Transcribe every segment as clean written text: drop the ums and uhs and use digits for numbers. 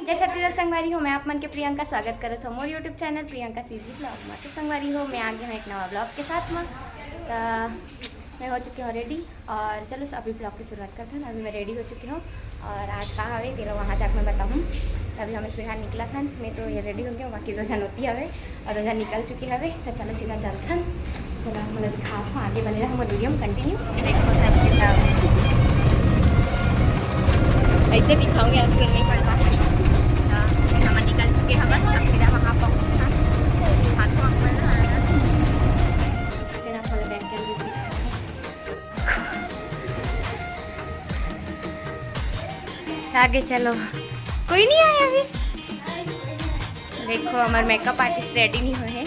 जय छत्तीसगढ़ संगवारी हो मैं आप मन के प्रियंका स्वागत करत हो मोर YouTube channel Priyanka CG blog में। तो संगवारी हो मैं आ गई हूँ एक नवा ब्लॉग के साथ में। तो मैं हो चुकी हूँ रेडी और चलो अभी ब्लॉग की शुरुआत करते हैं। अभी मैं रेडी हो चुकी हूँ और आज कहाँ हवे तेरा वहाँ जाकर मैं बताऊँ। अभी हमें फिलहाल निकला था, मैं तो ये रेडी हो गया, बाकी दो जन होती हवे और दो जन निकल चुकी हवे। तो चलो सीधा चलते हैं। चलो मतलब दिखा हूँ आगे बने रहा हमारे वीडियो में कंटिन्यू। देखो सबके साथ ऐसे दिखाऊंगी आपको नहीं पड़ता है। हम निकल चुके हैं, अब सीधा वहाँ पहुँचना दिखाता हूँ फिर आप वाला बैग के अंदर आगे चलो। कोई नहीं आया अभी। देखो हमारे मेकअप आर्टिस्ट रेडी नहीं हुए हैं।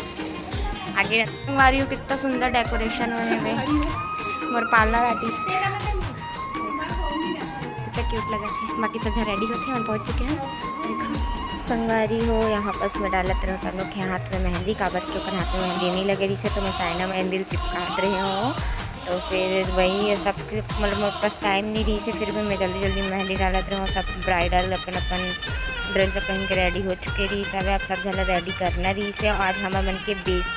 आगे हमारी कितना सुंदर डेकोरेशन हुए हैं मोर पार्लर आर्टिस्ट क्यूट लगा थे। बाकी सब रेडी होते हैं, पहुँच चुके हैं। देखो संगवारी हो यहाँ बस में डालत रहता लोग के हाथ में मेहंदी काबर के ऊपर हाथ में मेहंदी नहीं लगे रही से, तो मैं चाइना मेहंदी चिपकात रहे हूँ। तो फिर वही सब मतलब मेरे पास टाइम नहीं रही से, फिर भी मैं जल्दी जल्दी मेहंदी डालत रही हूँ। सब ब्राइडल अपन अपन ड्रेस पहन के रेडी हो चुके रही सब। आप सब जला रेडी करना रही से। आज हम मन के बेस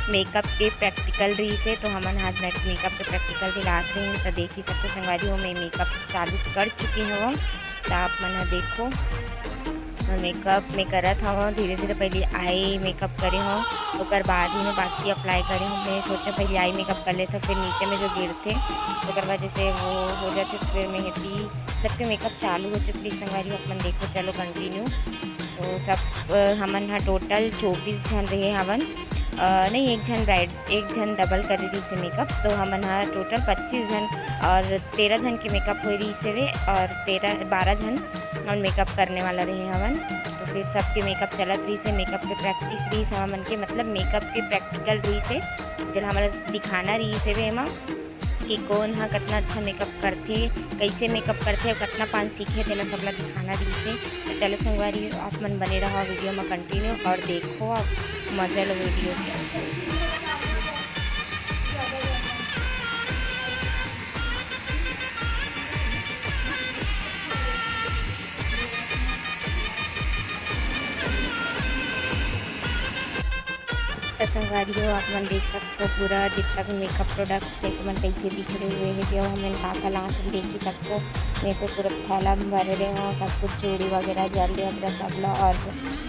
मेकअप के प्रैक्टिकल रही से, तो हमन आज मेकअप के प्रैक्टिकल दिलात रही हैं। तो देख ही सकते संगवारी हो मैं मेकअप चालू कर चुकी हूँ। तो आप मन देखो मेकअप में करत हूँ धीरे धीरे। पहले आई मेकअप करे हूँ और बाद ही में बाकी अप्लाई करे हूँ। मैं सोचा पहले आई मेकअप कर लेते, फिर नीचे में जो गिरते तो बाद जैसे वो हो जाते, फिर मेहंदी सबके मेकअप चालू हो चुकी संगवारी हो। अपन देखो चलो कंटिन्यू। तो सब हमन यहाँ टोटल 24 जन रहे हवन। नहीं एक जन डबल कर रही से मेकअप। तो हम यहाँ टोटल 25 जन और 13 जन के मेकअप हो रही से वे और 12 जन और मेकअप करने वाला रहे हवन। तो फिर सबके मेकअप चलत रही से। मेकअप के प्रैक्टिस रही से हमन के, मतलब मेकअप के प्रैक्टिकल रही से जब हमारा दिखाना रही से वे एमा कि कौन हाँ कितना अच्छा मेकअप करते, कैसे मेकअप करते और कितना पान सीखे थे सब लोग दिखाना रही से। तो चलो संगवारी आप मन बने रहो वीडियो में कंटिन्यू और देखो आप मजा लो वीडियो के। संगवारी हो आप मन देख सकते हो पूरा जितना भी मेकअप प्रोडक्ट्स है तो मन कैसे बिखरे हुए हैं। जो हमें काका लात देख ही सकते हो। मैं तो पूरा थैला में भरे रहे हो सब कुछ, चूड़ी वगैरह ज्वेलरी वगैरह सब लो और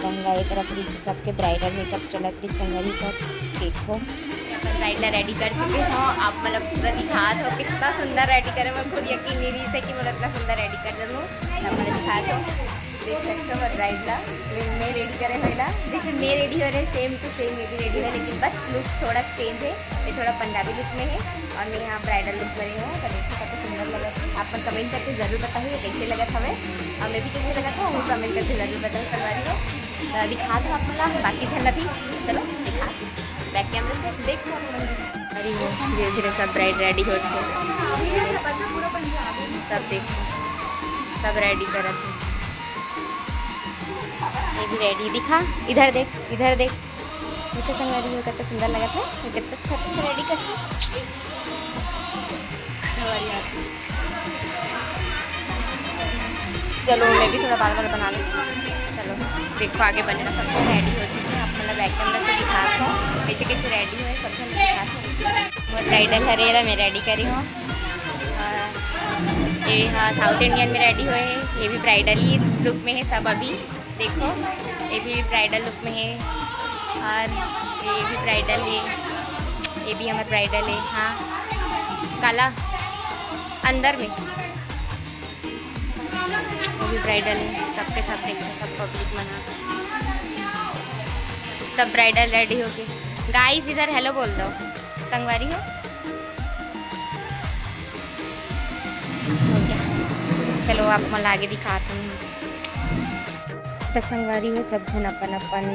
लहंगा एक तरफ रही सबके ब्राइडल मेकअप चलत रही संगवारी। तो देखो ब्राइडल रेडी कर चुके हो आप, मतलब पूरा दिखा दो कितना सुंदर रेडी करे। मैं खुद यकीन नहीं रही से कि मतलब इतना सुंदर रेडी कर दूँ। तब मैं दिखा दो देख सकते हो ब्राइडला मैं रेडी करे होला जैसे मैं रेडी हो रहे सेम टू सेम ये भी रेडी है, लेकिन बस लुक थोड़ा चेंज है। ये थोड़ा पंजाबी लुक में है और मैं यहाँ ब्राइडल लुक में रही हूँ। तो देखो काफ़ी सुंदर लगा। आप कमेंट करके ज़रूर बताइए कैसे लगा था हमें और मैं भी कैसे लगा था वो कमेंट करके ज़रूर बताइए संगवारी हो। दिखा दो आप लोग बाकी झन अभी चलो दिखा बैक कैमरे से देखो। अरे धीरे धीरे सब ब्राइड रेडी हो सब देखो सब रेडी करा थे। ये भी रेडी दिखा, इधर देख इधर देख। मुझे संगवारी हो कितना सुंदर लगा था, कितना अच्छा रेडी करती हमारी आर्टिस्ट। चलो मैं भी थोड़ा बाल बना लूँ। चलो देखो आगे बने सब रेडी हो चुके हैं। आप मतलब बैक कैमरा से दिखाता हूँ कैसे कैसे रेडी हुए सब जन दिखाता हूँ। वो ब्राइडल हरेला मैं रेडी करी हूँ। ये हाँ साउथ इंडियन में रेडी हुए हैं। ये भी ब्राइडल ही लुक में है सब। अभी देखो ये भी ब्राइडल लुक में है और ये भी ब्राइडल है, ये भी हमारा ब्राइडल है। हाँ काला अंदर में वो भी ब्राइडल है। सबके सब देखो सब पब्लिक मना सब ब्राइडल रेडी हो गए। गाइस इधर हेलो बोल दो संगवारी हो गया। चलो आप मैं आगे दिखाता हूँ। तो संगवारी हो सब जन अपन अपन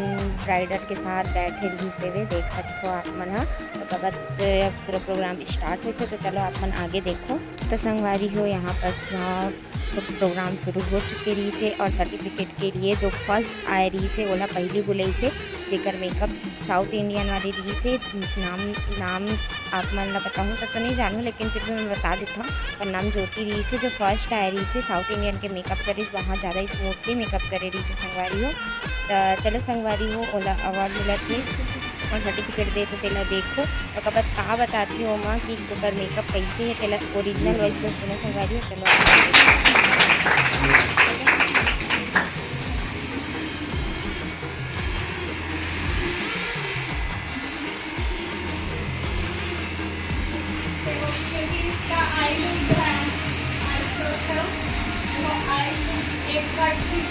ब्राइडल के साथ बैठे रही से वे देख सकते हो आप मन। तो बाद पूरा प्रोग्राम स्टार्ट हुई से। तो चलो आप मन आगे देखो। तो संगवारी हो यहाँ पर प्रोग्राम शुरू हो चुके रही से और सर्टिफिकेट के लिए जो फर्स्ट आए रही से ओला पहली बुलाई से जेकर मेकअप साउथ इंडियन वाली री से नाम आप मन ला बताऊँ तो नहीं जानूँ, लेकिन फिर भी मैं बता देता हूँ। पर नाम ज्योति री से जो फर्स्ट आए री से साउथ इंडियन के मेकअप करे बहुत ज़्यादा स्मूथली मेकअप करे री से संगवारी हो। तो चलो संगवारी हो ओला अवार्ड मिला थे और सर्टिफिकेट दे तो तेला देखो तो कब का बताती हो माँ कि ओकर मेकअप कैसे है तेला ओरिजिनल वॉइस में सुनो संगवारी हो। चलो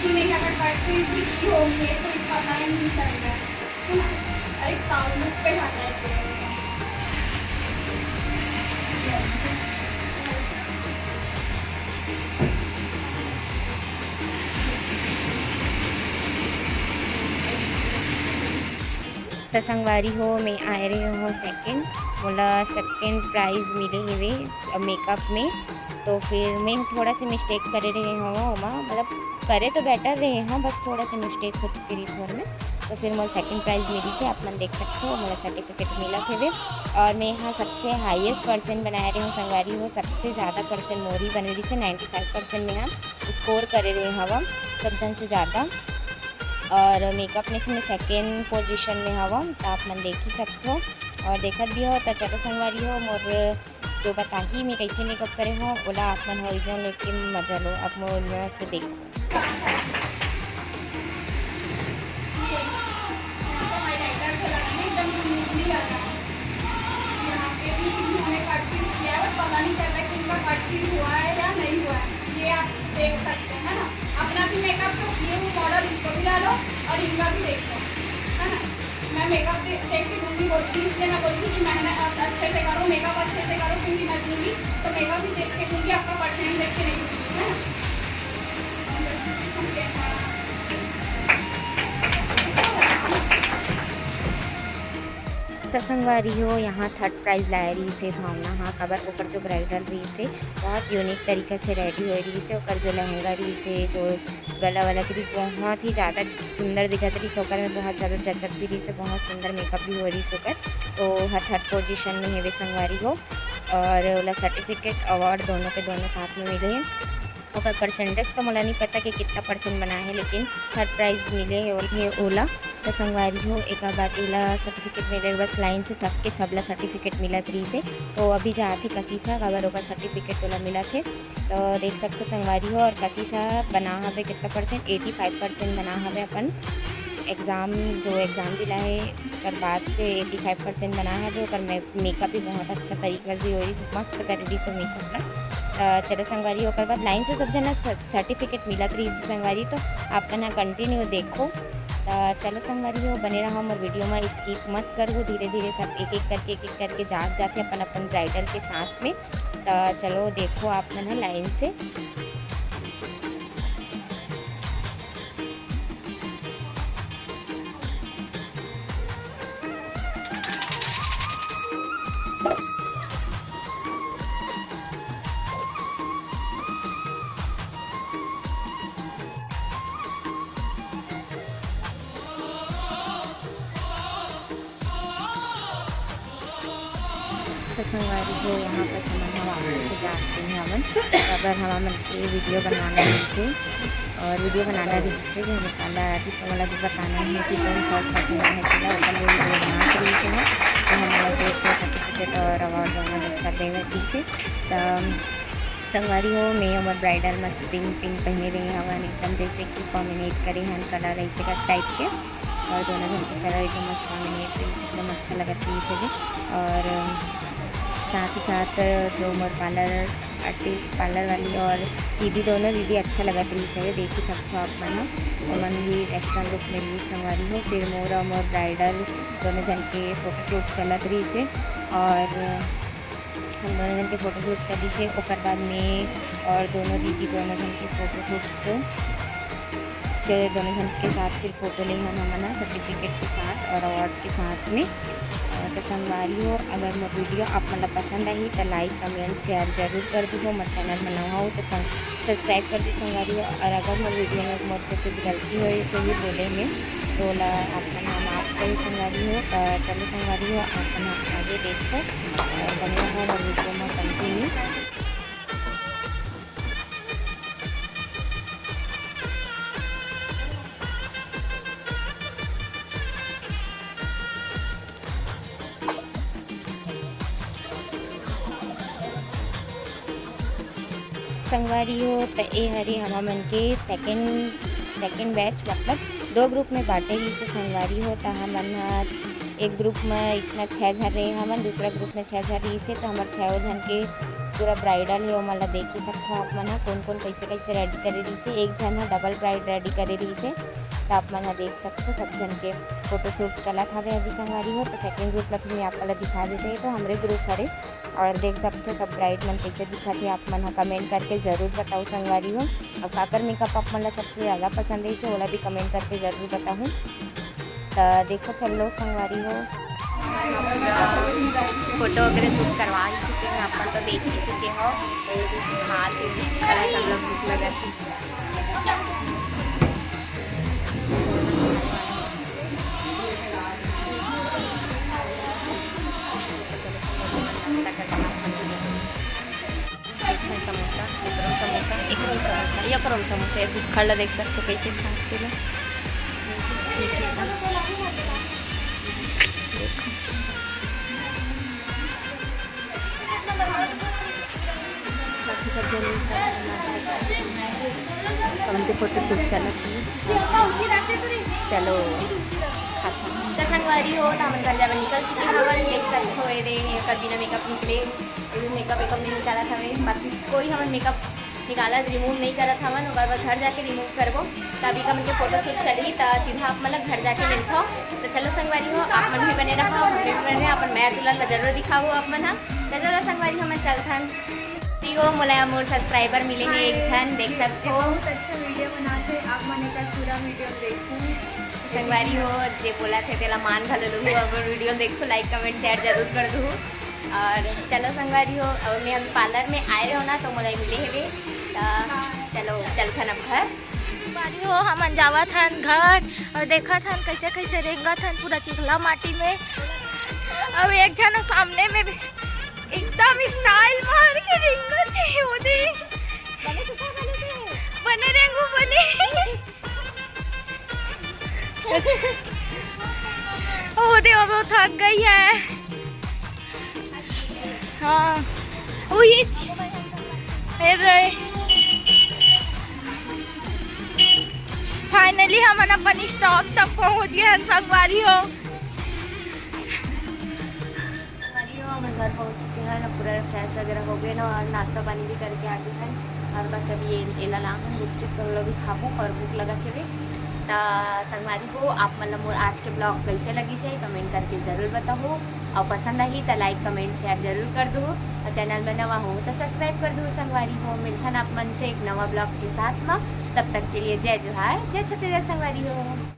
नहीं अगर करती भी होंगे तो पता ही नहीं चल रहा है ना। अरे साउंड पे जाता है तो संगवारी हो मैं आए रहे हो सेकंड बोला सेकंड प्राइज़ मिले हुए मेकअप में। तो फिर मैं थोड़ा सा मिस्टेक करे रहे हो मतलब करे तो बेटर रहे हों, बस थोड़ा सा मिस्टेक हो चुकी रही इस बार में। तो फिर मुझे सेकंड प्राइज़ मिली से आप मन देख सकते हो मेरा सर्टिफिकेट मिला थे वे। और मैं यहाँ सबसे हाईएस्ट परसेंट बनाए रही हूँ संगवारी हो, सबसे ज़्यादा परसेंट मोरी बने रही से 95% में यहाँ स्कोर करे रहे हवा सब जन से ज़्यादा। और मेकअप में से मैं सेकेंड पोजीशन में हवा तो आप मन देख ही सकते हो और देखत भी हो। तो चलो संगवारी हो मोर जो बताही मैं कैसे मेकअप करे हो ओला आप मन ओरिजिनल लेके मजा लो। आप मोर से देखो पता नहीं चलता कि इनका कट हुआ है या नहीं हुआ है, ये आप देख सकते हैं ना। अपना भी मेकअप तो ये वो मॉडल इनको भी ला लो और इनका भी देख लो है ना। मैं मेकअप देख के दूँगी बोलती हूँ, इसलिए मैं बोलती हूँ कि मेहनत अच्छे से करो, मेकअप अच्छे से करो, क्योंकि मैं दूँगी तो मेकअप भी देख के दूँगी, आपका परसेंट देख के नहीं दूँगी है ना। तो संगवारी हो यहाँ थर्ड प्राइज़ लाए रही से भावना हाँ कबर ऊपर जो ब्राइडल रही से बहुत यूनिक तरीके से रेडी हो रही से और जो लहंगा रही से जो गला वाला की बहुत ही ज़्यादा सुंदर दिखत रही सोकर में बहुत ज़्यादा जचक भी रही से बहुत सुंदर मेकअप भी हो रही सोकर। तो थर्ड पोजीशन में है वे संगवारी हो और ओला सर्टिफिकेट अवार्ड दोनों के दोनों साथ में मिले हैं। और परसेंटेज तो मुझे नहीं पता कि कितना परसेंट बना है, लेकिन थर्ड प्राइज़ मिले है ओला। तो संगवारी हो एक बात एला सर्टिफिकेट मिले बस लाइन से सबके सबला सर्टिफिकेट मिला थी से। तो अभी जाती कसीसा अगर ओका सर्टिफिकेट ओला मिला थे तो देख सकते हो संगवारी हो। और कसीसा बना हवे कितना परसेंट 85% बना हवे अपन एग्ज़ाम जो एग्ज़ाम दिला है कर बाद से 85% बना है और मेकअप भी बहुत अच्छा तरीके से हो रही मस्त कर रही सो मेकअप ला। चलो संगवारी होकर बाद लाइन से सब जना सर्टिफिकेट मिला रही से संगवारी। तो आप ना कंटिन्यू देखो। चलो संगवारी हो बने रहा और वीडियो में स्किप मत करो, धीरे धीरे सब एक एक करके जाते अपन अपन ब्राइडल के साथ में। तो चलो देखो आप मन लाइन से। तो संगवारी हो यहाँ पर समन हम वापस से जाते हैं हमन अगर हम ये वीडियो बनाना रही से और वीडियो बनाना रही से जो हमें काला आर्टिस्ट वाला भी बताना है कि कौन फर्स्ट सेकंड है चला अपन वो वीडियो बना रही से है। तो हमारा से सर्टिफिकेट और अवार्ड दोनों मिक्स कर देंगे ठीक से। तो संगवारी हो मैं हमारे ब्राइडल मस्त पिंक पहने रही हवन एकदम जैसे कि कॉम्बिनेट करे हैं कलर ऐसे का टाइप के और दोनों घर के कलर एकदम मस्त कॉम्बिनेट रही से एकदम अच्छा लगा थी इसे। और साथ ही साथ जो मोर पार्लर वाली और दीदी दोनों दीदी अच्छा लगा रही से देख ही सकते हो आप मन भी एक्स्ट्रा लुक मिली संगवारी हो। फिर मोर और मोर ब्राइडल दोनों जन के फोटोशूट चलत रही से और हम दोनों जन के फोटोशूट चली से ओकर बाद में और दोनों दीदी दोनों जन के फोटोशूट के दोनों जन के साथ फिर फोटो ले हमन सर्टिफिकेट के साथ और अवार्ड के साथ में। तो संगवारी हो, अगर मोर वीडियो आप मन ला पसंद आई तो लाइक कमेंट शेयर जरूर कर दो। मोर चैनल में नवा हो तो सब्सक्राइब कर दी संगवारी हो। और अगर मोर वीडियो में मोर से कुछ गलती हो इसे ही बोले में तो ला अपन हम माफ करी संगवारी हो। चलो संगवारी हो, अपन आगे देखो बने हो मोर वीडियो में कंटिन्यू। संगवारी हो तो ये हरे हमन के सेकेंड बैच, मतलब 2 ग्रुप में बांटे रही से संगवारी हो। तो हमन एक ग्रुप में इतना 6 जन रहे हमन, दूसरा ग्रुप में 6 जन रही से। तो हमारे 6 जन के पूरा ब्राइडल है ओमन ला देख ही सकते हो आप मन कौन कौन कैसे रेडी करे रही से। एक जन है डबल ब्राइड रेडी करे रही से, तो आप मन देख सकते हो सब जन के फोटोशूट चलत हवे अभी संगवारी हो। तो सेकेंड ग्रुप ला फिर आप दिखा देते हैं, तो हमारे ग्रुप हरे और देख सकते हो सब ब्राइड मन कैसे दिखत है। आप मन कमेंट करके ज़रूर बताओ संगवारी हो। अब काकर मेकअप आप मन ला सबसे ज़्यादा पसंद है इसे ओला भी कमेंट करके ज़रूर बताऊँ। तो देखो चलो संगवारी हो, फोटो वगैरह शूट करवा ही चुके हैं अपन, तो देख ही चुके हो। हाँ सब लोग भूख लगा थी। समोसा एक खड़ा देख सकते हो कैसे खाते हैं। बाकी सब जन फोटो शूट चला चलो तो संगवारी हो। तो हम घर जावे निकल चुके हवन, देख सकते हो ये कर बिना मेकअप निकले मेकअप नहीं निकाला था। बाकी कोई हमन मेकअप निकाला रिमूव नहीं करत हवन, और बस घर जाके रिमूव करबो। तभी का के फोटो शूट चली तो सीधा आप मतलब घर जाके मिलता। तो चलो संगवारी हो, आप मन भी बने रहा, हम भी बने रहे, अपन मैं दुल्हन जरूर दिखाओ आप मन। तो चलो संगवारी हम चलथन हो। मोला मोर सब्सक्राइबर मिले हैं एक जन, देख सकते हो बहुत अच्छा वीडियो बनाते आप मन का पूरा वीडियो देखूँ। संगवारी हो जे बोला थे तेला मान घलो लूँ। अब वीडियो देखो, लाइक कमेंट शेयर जरूर कर दूँ। और चलो संगवारी हो, अब मैं हम पार्लर में आए रहो ना तो मोला मिले हेवे। चलो चलथन अब घर संगवारी हो। हम जावत हन घर और देखत हन कैसे रेंगत हन पूरा चिखला माटी में। अब एक जन सामने में एकदम स्टाइल मार के रेंगत है। ओदे बने रेंगू बने ओदे अब वो थक गई है। हाँ वही फाइनली हम अपन स्टॉप तक पहुंच गए हैं संगवारी हो। घर पहुंच चुके हैं ना, पूरा फ्रेश वगैरह हो गए ना और नाश्ता पानी भी करके आ गए हैं। और बस अभी ये लाम गुपचुप तो लोग भी खाबो और भूख लगा के भी। तो संगवारी हो, आप मतलब आज के ब्लॉग कैसे लगी से कमेंट करके ज़रूर बताओ। और पसंद आई तो लाइक कमेंट शेयर जरूर कर दो। और चैनल में नवा हो तो सब्सक्राइब कर दो संगवारी हो। मिलथन आप मन से एक नवा ब्लॉग के साथ में, तब तक के लिए जय जोहार, जय छत्तीसगढ़ संगवारी हो।